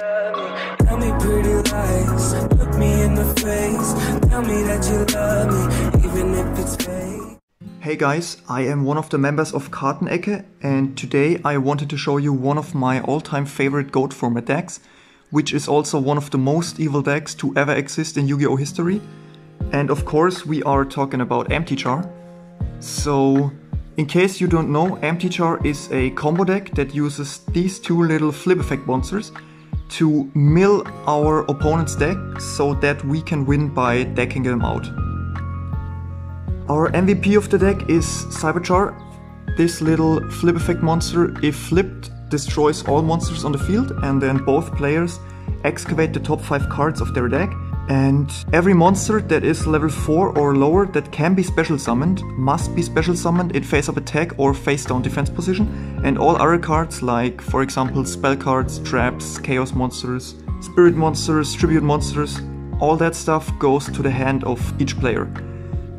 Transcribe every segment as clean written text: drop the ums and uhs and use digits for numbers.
love me. Tell me pretty lies, look me in the face. Tell me that you love me, even if it's fake. Hey guys, I am one of the members of Kartenecke, and today I wanted to show you one of my all-time favorite goat format decks, which is also one of the most evil decks to ever exist in Yu-Gi-Oh! History. And of course we are talking about Empty Jar. So, in case you don't know, Empty Jar is a combo deck that uses these two little flip effect monsters to mill our opponent's deck so that we can win by decking them out. Our MVP of the deck is Cyberchar. This little flip effect monster, if flipped, destroys all monsters on the field, and then both players excavate the top 5 cards of their deck. And every monster that is level 4 or lower that can be special summoned must be special summoned in face-up attack or face-down defense position, and all other cards like, for example, spell cards, traps, chaos monsters, spirit monsters, tribute monsters, all that stuff goes to the hand of each player.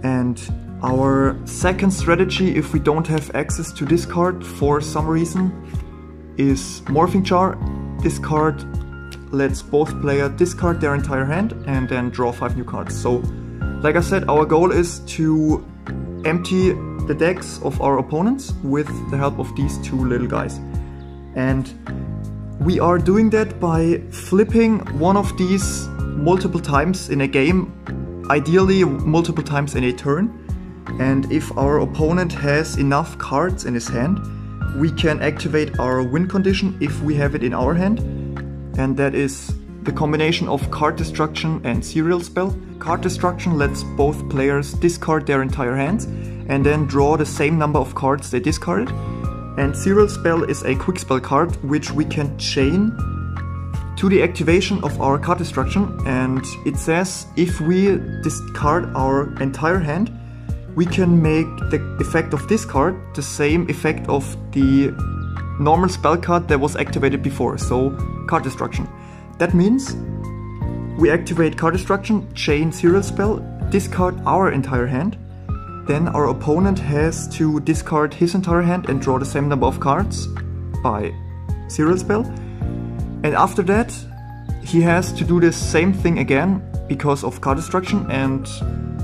And our second strategy, if we don't have access to this card for some reason, is Morphing Jar. This card lets both players discard their entire hand and then draw 5 new cards. So, like I said, our goal is to empty the decks of our opponents with the help of these two little guys. And we are doing that by flipping one of these multiple times in a game, ideally multiple times in a turn. And if our opponent has enough cards in his hand, we can activate our win condition if we have it in our hand. And that is the combination of Card Destruction and Serial Spell. Card Destruction lets both players discard their entire hands and then draw the same number of cards they discarded. And Serial Spell is a quick spell card which we can chain to the activation of our Card Destruction. And it says if we discard our entire hand, we can make the effect of this card the same effect of the normal spell card that was activated before, so Card Destruction. That means we activate Card Destruction, chain Serial Spell, discard our entire hand, then our opponent has to discard his entire hand and draw the same number of cards by Serial Spell, and after that he has to do the same thing again because of Card Destruction, and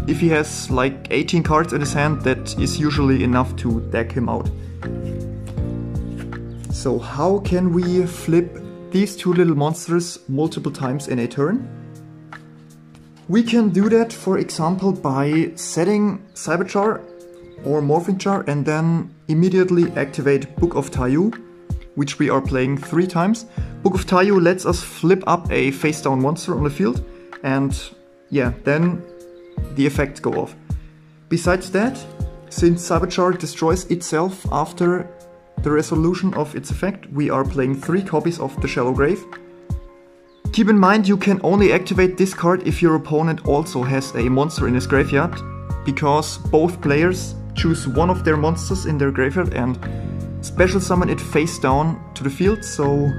if he has like 18 cards in his hand, that is usually enough to deck him out. So how can we flip these two little monsters multiple times in a turn? We can do that, for example, by setting Cyberchar or Morphing Jar and then immediately activate Book of Tayu, which we are playing 3 times. Book of Tayu lets us flip up a face-down monster on the field, and yeah, then the effects go off. Besides that, since Cyberchar destroys itself after the resolution of its effect, we are playing 3 copies of the Shallow Grave. Keep in mind you can only activate this card if your opponent also has a monster in his graveyard, because both players choose one of their monsters in their graveyard and special summon it face down to the field, so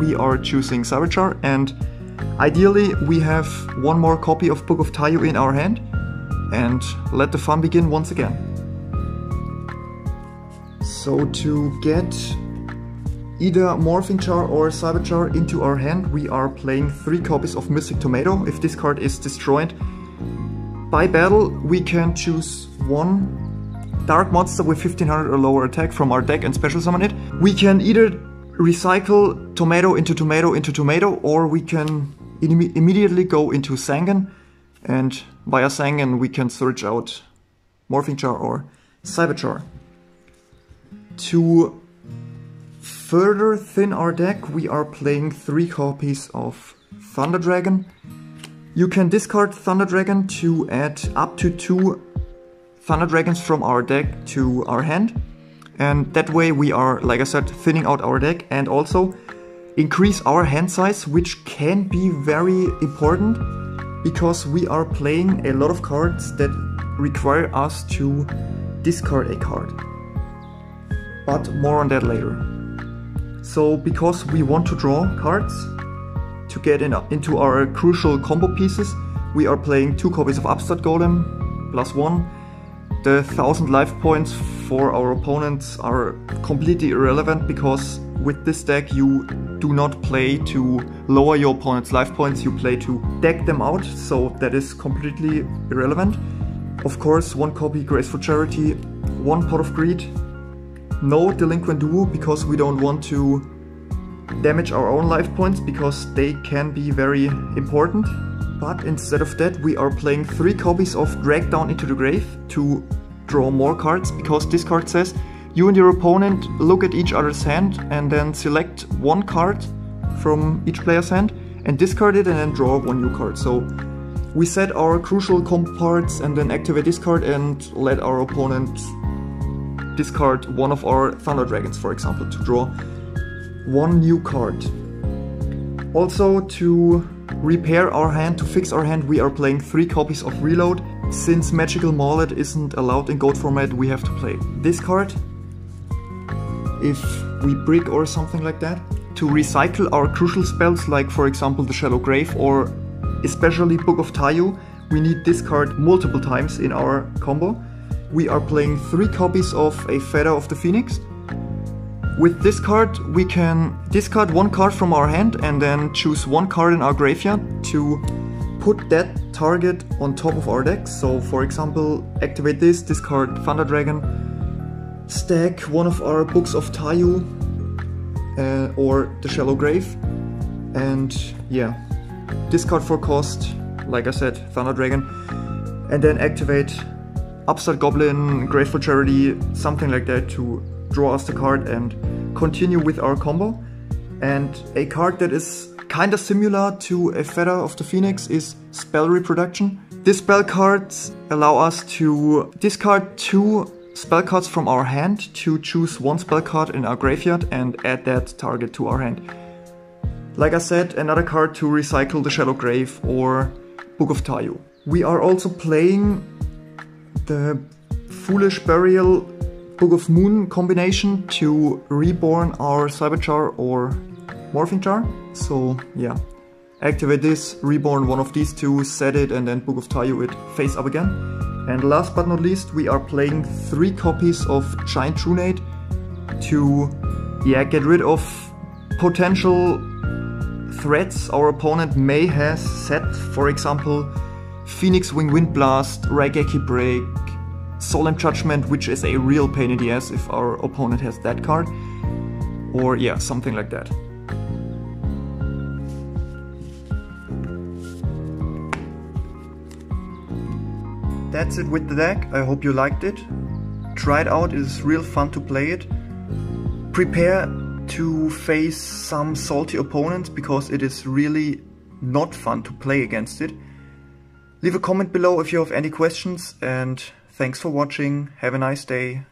we are choosing Cyberchar, and ideally we have one more copy of Book of Tayu in our hand, and let the fun begin once again. So to get either Morphing Jar or Cyberchar into our hand, we are playing 3 copies of Mystic Tomato. If this card is destroyed by battle, we can choose one dark monster with 1500 or lower attack from our deck and special summon it. We can either recycle Tomato into Tomato into Tomato, or we can immediately go into Sangan, and via Sangan we can search out Morphing Jar or Cyberchar. To further thin our deck, we are playing 3 copies of Thunder Dragon. You can discard Thunder Dragon to add up to 2 Thunder Dragons from our deck to our hand, and that way we are, like I said, thinning out our deck and also increase our hand size, which can be very important because we are playing a lot of cards that require us to discard a card. But more on that later. So because we want to draw cards to get into our crucial combo pieces, we are playing 2 copies of Upstart Golem +1. The 1000 life points for our opponents are completely irrelevant because with this deck you do not play to lower your opponent's life points, you play to deck them out, so that is completely irrelevant. Of course, 1 copy Graceful Charity, 1 Pot of Greed, no Delinquent Duo because we don't want to damage our own life points because they can be very important. But instead of that we are playing 3 copies of Drag Down into the Grave to draw more cards, because this card says you and your opponent look at each other's hand and then select 1 card from each player's hand and discard it and then draw 1 new card. So we set our crucial combo parts and then activate this card and let our opponent discard 1 of our Thunder Dragons, for example, to draw 1 new card. Also, to repair our hand, to fix our hand, we are playing 3 copies of Reload. Since Magical Mallet isn't allowed in Gold format, we have to play this card. If we brick or something like that. To recycle our crucial spells, like for example the Shallow Grave or especially Book of Tayu, we need this card multiple times in our combo. We are playing 3 copies of a Feather of the Phoenix. With this card we can discard 1 card from our hand and then choose 1 card in our graveyard to put that target on top of our deck. So for example, activate this, discard Thunder Dragon, stack 1 of our Books of Tayu or the Shallow Grave, and yeah, discard for cost, like I said, Thunder Dragon, and then activate Upstart Goblin, Grateful Charity, something like that to draw us the card and continue with our combo. And a card that is kinda similar to a Feather of the Phoenix is Spell Reproduction. These spell cards allow us to discard 2 spell cards from our hand to choose 1 spell card in our graveyard and add that target to our hand. Like I said, another card to recycle the Shallow Grave or Book of Tayu. We are also playing the Foolish Burial Book of Moon combination to reborn our Cyberchar or Morphing Jar. So yeah, activate this, reborn 1 of these 2, set it, and then Book of Tayu it face up again. And last but not least, we are playing 3 copies of Giant Trunade to get rid of potential threats our opponent may have set. For example, Phoenix Wing Wind Blast, Raigeki Break, Solemn Judgment, which is a real pain in the ass if our opponent has that card, or yeah, something like that. That's it with the deck. I hope you liked it. Try it out, it is real fun to play it. Prepare to face some salty opponents because it is really not fun to play against it. Leave a comment below if you have any questions, and thanks for watching. Have a nice day.